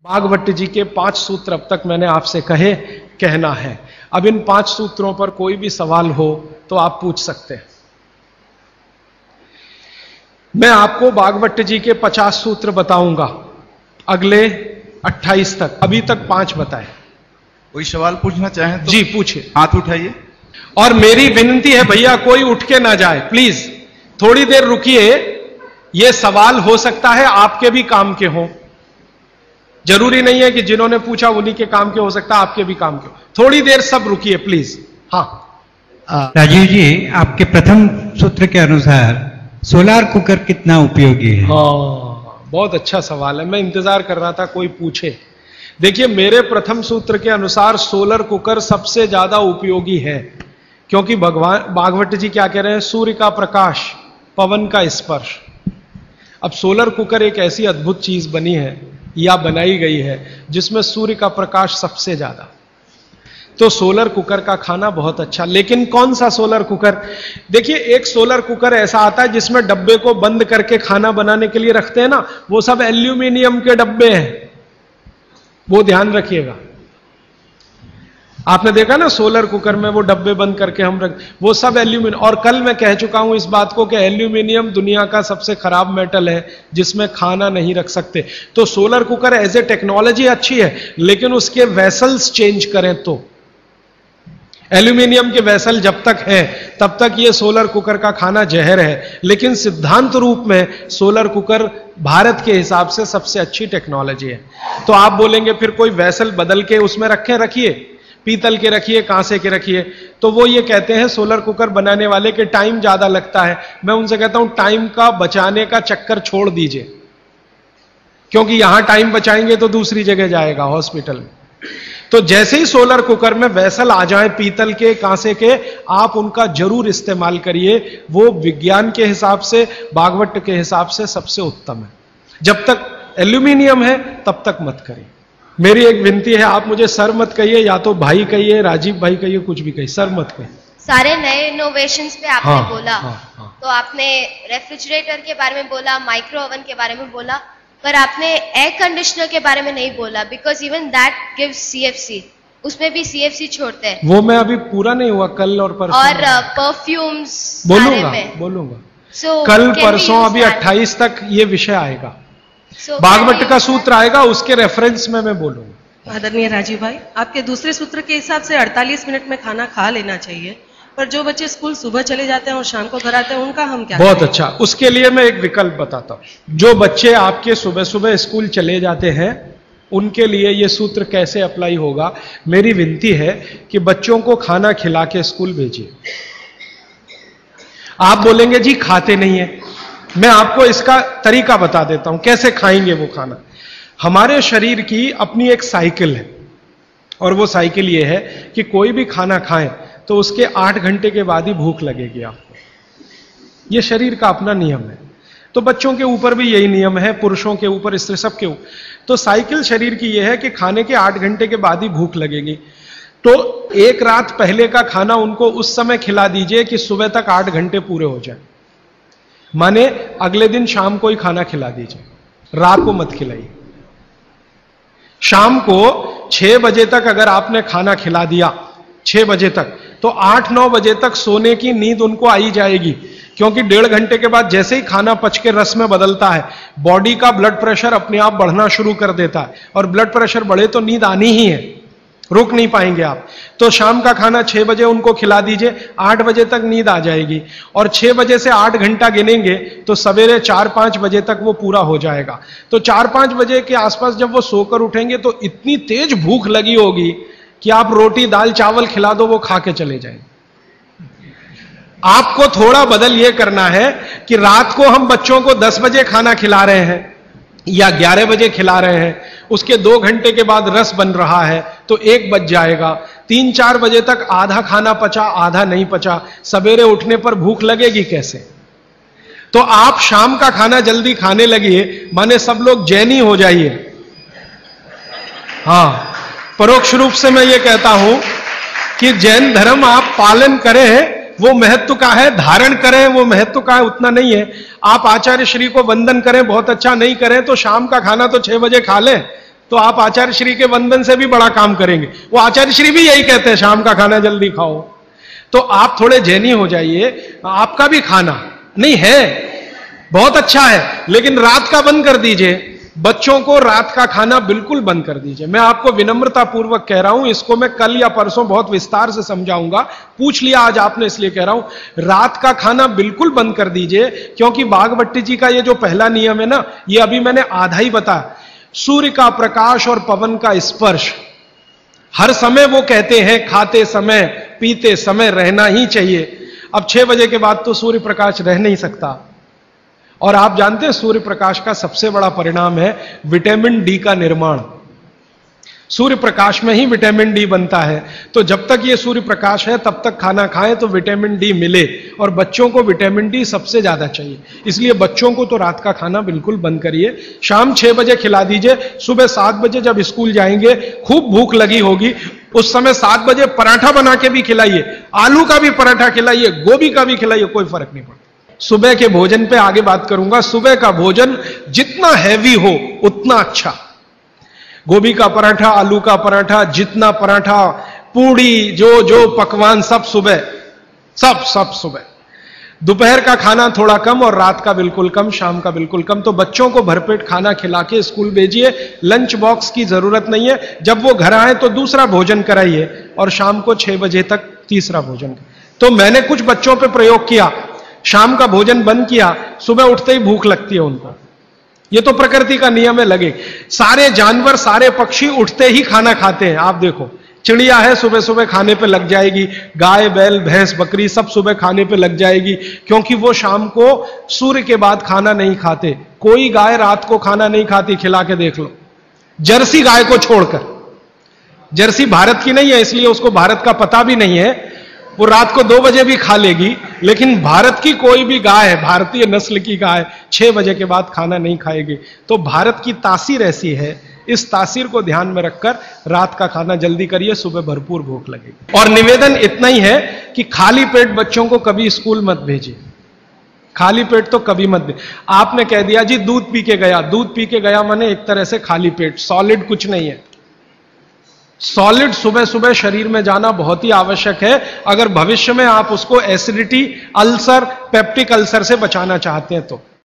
भागवत जी के 5 सूत्र अब तक मैंने आपसे कहना है। अब इन 5 सूत्रों पर कोई भी सवाल हो तो आप पूछ सकते हैं। मैं आपको भागवत जी के 50 सूत्र बताऊंगा अगले 28 तक। अभी तक 5 बताए। कोई सवाल पूछना चाहें तो जी पूछिए, हाथ उठाइए। और मेरी विनती है भैया कोई उठ के ना जाए, प्लीज थोड़ी देर रुकिए। ये सवाल हो सकता है आपके भी काम के हों, जरूरी नहीं है कि जिन्होंने पूछा उन्हीं के काम के, हो सकता है आपके भी काम के हो। थोड़ी देर सब रुकिए प्लीज। हाँ राजीव जी, आपके प्रथम सूत्र के अनुसार सोलार कुकर कितना उपयोगी है? हाँ, बहुत अच्छा सवाल है। मैं इंतजार कर रहा था कोई पूछे। देखिए, मेरे प्रथम सूत्र के अनुसार सोलर कुकर सबसे ज्यादा उपयोगी है, क्योंकि भगवान भागवत जी क्या कह रहे हैं? सूर्य का प्रकाश, पवन का स्पर्श। अब सोलर कुकर एक ऐसी अद्भुत चीज बनी है या बनाई गई है जिसमें सूर्य का प्रकाश सबसे ज्यादा, तो सोलर कुकर का खाना बहुत अच्छा। लेकिन कौन सा सोलर कुकर? देखिए, एक सोलर कुकर ऐसा आता है जिसमें डब्बे को बंद करके खाना बनाने के लिए रखते हैं ना, वो सब एल्यूमिनियम के डब्बे हैं, वो ध्यान रखिएगा। आपने देखा ना सोलर कुकर में वो डब्बे बंद करके हम रख, वो सब एल्यूमिनियम। और कल मैं कह चुका हूं इस बात को कि एल्यूमिनियम दुनिया का सबसे खराब मेटल है जिसमें खाना नहीं रख सकते। तो solar cooker as a technology अच्छी है, लेकिन उसके वेसल्स चेंज करें तो। एल्यूमिनियम के वेसल जब तक है तब तक ये सोलर कुकर का खाना जहर है, लेकिन सिद्धांत रूप में सोलर कुकर भारत के हिसाब से सबसे अच्छी टेक्नोलॉजी है। तो आप बोलेंगे फिर कोई वेसल बदल के उसमें रखिए, पीतल के रखिए, कांसे के रखिए। तो वो ये कहते हैं सोलर कुकर बनाने वाले के टाइम ज्यादा लगता है। मैं उनसे कहता हूं टाइम का बचाने का चक्कर छोड़ दीजिए, क्योंकि यहां टाइम बचाएंगे तो दूसरी जगह जाएगा, हॉस्पिटल में। तो जैसे ही सोलर कुकर में वेसल आ जाए पीतल के, कांसे के, आप उनका जरूर इस्तेमाल करिए। वो विज्ञान के हिसाब से, भागवत के हिसाब से सबसे उत्तम है। जब तक एल्यूमिनियम है तब तक मत करिए। मेरी एक विनती है, आप मुझे सर मत कहिए, या तो भाई कहिए, राजीव भाई कहिए, कुछ भी कहिए, सर मत कहिए। सारे नए इनोवेशंस पे आपने बोला। हाँ। तो आपने रेफ्रिजरेटर के बारे में बोला, माइक्रो ओवन के बारे में बोला, पर आपने एयर कंडीशनर के बारे में नहीं बोला, because even that gives CFC. उसमें भी सीएफसी छोड़ते हैं। वो मैं अभी पूरा नहीं हुआ, कल और परसों। और परफ्यूम्स बोलूंगा कल परसों, अभी 28 तक ये विषय आएगा। भागवत का सूत्र आएगा, उसके रेफरेंस में मैं बोलूंगा। आदरणीय राजीव भाई, आपके दूसरे सूत्र के हिसाब से 48 मिनट में खाना खा लेना चाहिए, पर जो बच्चे स्कूल सुबह चले जाते हैं और शाम को घर आते हैं, उनका हम क्या बहुत अच्छा, उसके लिए मैं एक विकल्प बताता हूं। जो बच्चे आपके सुबह सुबह स्कूल चले जाते हैं, उनके लिए यह सूत्र कैसे अप्लाई होगा? मेरी विनती है कि बच्चों को खाना खिला के स्कूल भेजिए। आप बोलेंगे जी खाते नहीं है, मैं आपको इसका तरीका बता देता हूं कैसे खाएंगे वो खाना। हमारे शरीर की अपनी एक साइकिल है, और वो साइकिल ये है कि कोई भी खाना खाएं तो उसके 8 घंटे के बाद ही भूख लगेगी आपको। ये शरीर का अपना नियम है। तो बच्चों के ऊपर भी यही नियम है, पुरुषों के ऊपर, स्त्री, सबके ऊपर। तो साइकिल शरीर की यह है कि खाने के 8 घंटे के बाद ही भूख लगेगी। तो एक रात पहले का खाना उनको उस समय खिला दीजिए कि सुबह तक 8 घंटे पूरे हो जाए। माने अगले दिन शाम को ही खाना खिला दीजिए, रात को मत खिलाइए। शाम को 6 बजे तक अगर आपने खाना खिला दिया, 6 बजे तक, तो 8-9 बजे तक सोने की नींद उनको आई जाएगी। क्योंकि 1.5 घंटे के बाद जैसे ही खाना पच के रस में बदलता है, बॉडी का ब्लड प्रेशर अपने आप बढ़ना शुरू कर देता है, और ब्लड प्रेशर बढ़े तो नींद आनी ही है, रुक नहीं पाएंगे आप। तो शाम का खाना 6 बजे उनको खिला दीजिए, 8 बजे तक नींद आ जाएगी, और 6 बजे से 8 घंटा गिनेंगे तो सवेरे 4-5 बजे तक वो पूरा हो जाएगा। तो 4-5 बजे के आसपास जब वो सोकर उठेंगे तो इतनी तेज भूख लगी होगी कि आप रोटी दाल चावल खिला दो, वो खा के चले जाएंगे। आपको थोड़ा बदल ये करना है कि रात को हम बच्चों को 10 बजे खाना खिला रहे हैं या 11 बजे खिला रहे हैं, उसके 2 घंटे के बाद रस बन रहा है तो 1 बज जाएगा। 3-4 बजे तक आधा खाना पचा, आधा नहीं पचा, सवेरे उठने पर भूख लगेगी कैसे? तो आप शाम का खाना जल्दी खाने लगिए, माने सब लोग जैनी हो जाइए। हाँ, परोक्ष रूप से मैं ये कहता हूं कि जैन धर्म आप पालन करें, वो महत्व का है, धारण करें वो महत्व का है, उतना नहीं है। आप आचार्य श्री को वंदन करें, बहुत अच्छा, नहीं करें तो शाम का खाना तो 6 बजे खा लें, तो आप आचार्य श्री के वंदन से भी बड़ा काम करेंगे। वो आचार्य श्री भी यही कहते हैं, शाम का खाना जल्दी खाओ। तो आप थोड़े जैनी हो जाइए, आपका भी खाना नहीं है बहुत अच्छा है, लेकिन रात का बंद कर दीजिए। बच्चों को रात का खाना बिल्कुल बंद कर दीजिए। मैं आपको विनम्रता पूर्वक कह रहा हूं, इसको मैं कल या परसों बहुत विस्तार से समझाऊंगा, पूछ लिया आज आपने इसलिए कह रहा हूं। रात का खाना बिल्कुल बंद कर दीजिए, क्योंकि बागभट्टी जी का ये जो पहला नियम है ना, ये अभी मैंने आधा ही बताया। सूर्य का प्रकाश और पवन का स्पर्श हर समय वो कहते हैं खाते समय पीते समय रहना ही चाहिए। अब 6 बजे के बाद तो सूर्य प्रकाश रह नहीं सकता, और आप जानते हैं सूर्य प्रकाश का सबसे बड़ा परिणाम है विटामिन डी का निर्माण। सूर्य प्रकाश में ही विटामिन डी बनता है। तो जब तक ये सूर्य प्रकाश है तब तक खाना खाएं तो विटामिन डी मिले, और बच्चों को विटामिन डी सबसे ज्यादा चाहिए। इसलिए बच्चों को तो रात का खाना बिल्कुल बंद करिए, शाम 6 बजे खिला दीजिए। सुबह 7 बजे जब स्कूल जाएंगे, खूब भूख लगी होगी, उस समय 7 बजे पराठा बना के भी खिलाइए, आलू का भी पराठा खिलाइए, गोभी का भी खिलाइए, कोई फर्क नहीं पड़ता। सुबह के भोजन पे आगे बात करूंगा। सुबह का भोजन जितना हैवी हो उतना अच्छा। गोभी का पराठा, आलू का पराठा, जितना पराठा, पूड़ी, जो पकवान सब सुबह, सब सुबह। दोपहर का खाना थोड़ा कम और रात का बिल्कुल कम, शाम का बिल्कुल कम। तो बच्चों को भरपेट खाना खिला के स्कूल भेजिए। लंच बॉक्स की जरूरत नहीं है। जब वो घर आए तो दूसरा भोजन कराइए, और शाम को 6 बजे तक तीसरा भोजन। तो मैंने कुछ बच्चों पे प्रयोग किया, शाम का भोजन बंद किया, सुबह उठते ही भूख लगती है उनको। ये तो प्रकृति का नियम है, लगे। सारे जानवर, सारे पक्षी उठते ही खाना खाते हैं। आप देखो, चिड़िया है सुबह सुबह खाने पे लग जाएगी, गाय बैल भैंस बकरी सब सुबह खाने पे लग जाएगी, क्योंकि वो शाम को सूर्य के बाद खाना नहीं खाते। कोई गाय रात को खाना नहीं खाती, खिला के देख लो, जर्सी गाय को छोड़कर। जर्सी भारत की नहीं है, इसलिए उसको भारत का पता भी नहीं है, वो रात को 2 बजे भी खा लेगी। लेकिन भारत की कोई भी गाय है, भारतीय नस्ल की गाय 6 बजे के बाद खाना नहीं खाएगी। तो भारत की तासीर ऐसी है, इस तासीर को ध्यान में रखकर रात का खाना जल्दी करिए, सुबह भरपूर भूख लगेगी। और निवेदन इतना ही है कि खाली पेट बच्चों को कभी स्कूल मत भेजिए। खाली पेट तो कभी मत भेजिए। आपने कह दिया जी दूध पी के गया, दूध पी के गया माने एक तरह से खाली पेट, सॉलिड कुछ नहीं है। सॉलिड सुबह सुबह शरीर में जाना बहुत ही आवश्यक है, अगर भविष्य में आप उसको एसिडिटी, अल्सर, पेप्टिक अल्सर से बचाना चाहते हैं तो।